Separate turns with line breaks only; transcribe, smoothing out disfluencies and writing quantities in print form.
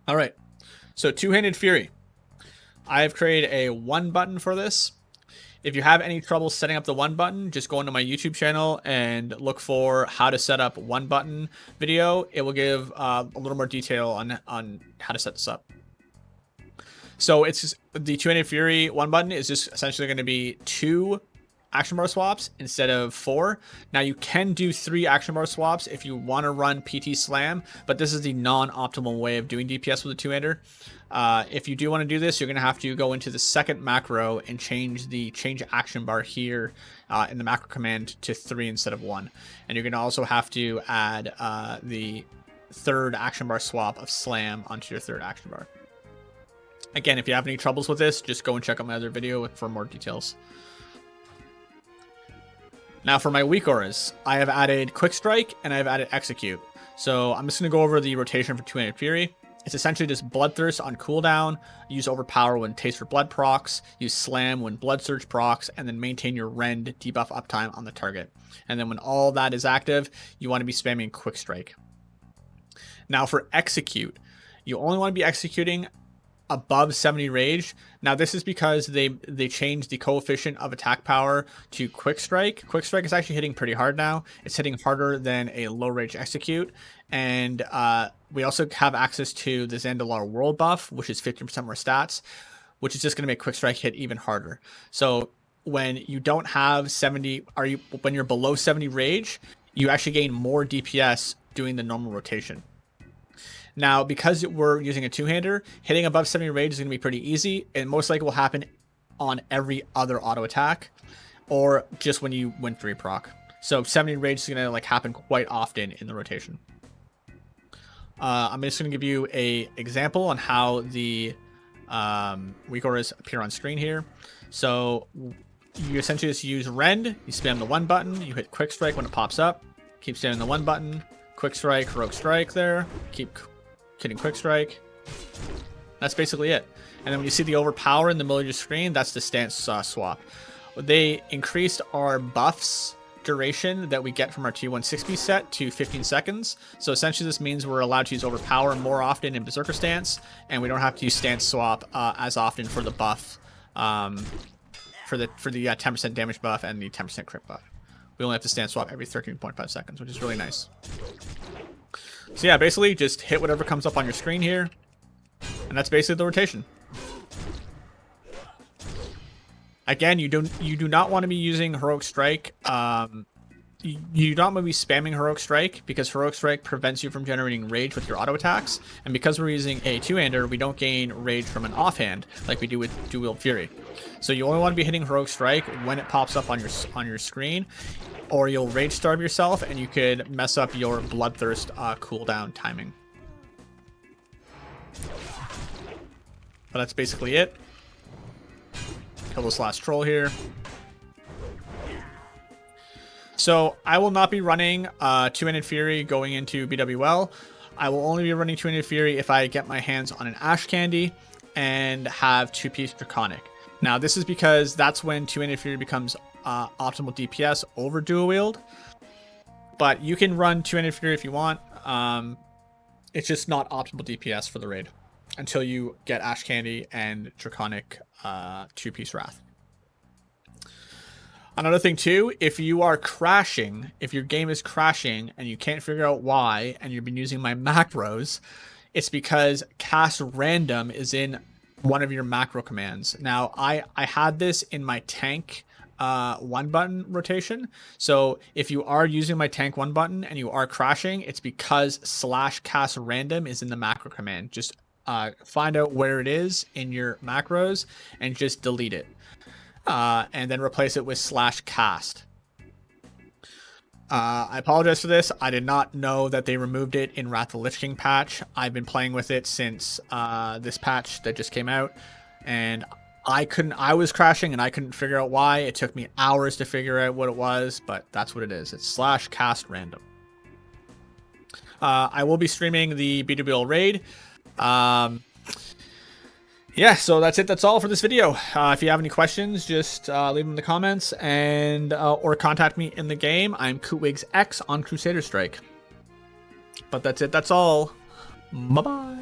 All right, so Two-Handed Fury. I have created a 1 button for this. If you have any trouble setting up the 1 button, just go into my YouTube channel and look for how to set up 1 button video. It will give a little more detail on how to set this up. So it's just, the Two-Handed Fury 1 button is just essentially going to be 2 action bar swaps instead of 4. Now you can do 3 action bar swaps if you want to run PT Slam, but this is the non-optimal way of doing DPS with a two-hander. If you do want to do this, you're going to have to go into the second macro and change the change action bar here in the macro command to 3 instead of 1. And you're going to also have to add the 3rd action bar swap of Slam onto your 3rd action bar. Again, if you have any troubles with this, just go and check out my other video for more details. Now for my WeakAuras, I have added Quick Strike and I have added Execute. So I'm just going to go over the rotation for Two-Handed Fury. It's essentially just Bloodthirst on cooldown, use Overpower when Taste for Blood procs, use Slam when Blood Surge procs, and then maintain your Rend debuff uptime on the target. And then when all that is active, you want to be spamming Quick Strike. Now for Execute, you only want to be executing above 70 rage. Now this is because they changed the coefficient of attack power to Quick Strike. Quick Strike is actually hitting pretty hard now. It's hitting harder than a low rage Execute. And we also have access to the Zandalar World buff, which is 15% more stats, which is just going to make Quick Strike hit even harder. So when you don't have 70, when you're below 70 rage, you actually gain more DPS doing the normal rotation. Now, because we're using a two-hander, hitting above 70 rage is going to be pretty easy, and most likely will happen on every other auto attack, or just when you win 3 proc. So 70 rage is going to happen quite often in the rotation. I'm just going to give you an example on how the WeakAuras appear on screen here. So you essentially just use Rend, you spam the 1 button, you hit Quick Strike when it pops up, keep spamming the 1 button, Quick Strike, Heroic Strike there, keep hitting Quick Strike. That's basically it. And then when you see the Overpower in the middle of your screen, that's the stance swap. They increased our buffs duration that we get from our T160 set to 15 seconds. So essentially this means we're allowed to use Overpower more often in Berserker Stance, and we don't have to use stance swap as often for the buff, for the 10% damage buff and the 10% crit buff. We only have to stance swap every 13.5 seconds, which is really nice. So yeah, basically just hit whatever comes up on your screen here, and that's basically the rotation. Again, you do not want to be using Heroic Strike. You don't want to be spamming Heroic Strike, because Heroic Strike prevents you from generating rage with your auto attacks, and because we're using a two-hander, we don't gain rage from an offhand like we do with Dual-Wield Fury. So you only want to be hitting Heroic Strike when it pops up on your screen, or you'll rage starve yourself and you could mess up your Bloodthirst cooldown timing. But that's basically it. Kill this last troll here. So I will not be running Two-Handed Fury going into BWL. I will only be running Two-Handed Fury if I get my hands on an Ash Candy and have 2-piece Draconic. Now this is because that's when Two-Handed Fury becomes optimal DPS over dual wield. But you can run Two-Handed Fury if you want. It's just not optimal DPS for the raid until you get Ash Candy and Draconic 2-piece Wrath. Another thing too, if you are crashing, if your game is crashing and you can't figure out why, and you've been using my macros, it's because cast random is in one of your macro commands. Now, I had this in my tank 1 button rotation. So if you are using my tank 1 button and you are crashing, it's because /cast random is in the macro command. Just find out where it is in your macros and just delete it. And then replace it with /cast. I apologize for this. I did not know that they removed it in Wrath of the Lich King patch. I've been playing with it since this patch that just came out, and I was crashing and I couldn't figure out why. It took me hours to figure out what it was, but that's what it is. It's /cast random. I will be streaming the BWL raid. Yeah, so that's it. That's all for this video. If you have any questions, just leave them in the comments and or contact me in the game. I'm KootWigsX on Crusader Strike. But that's it. That's all. Bye-bye.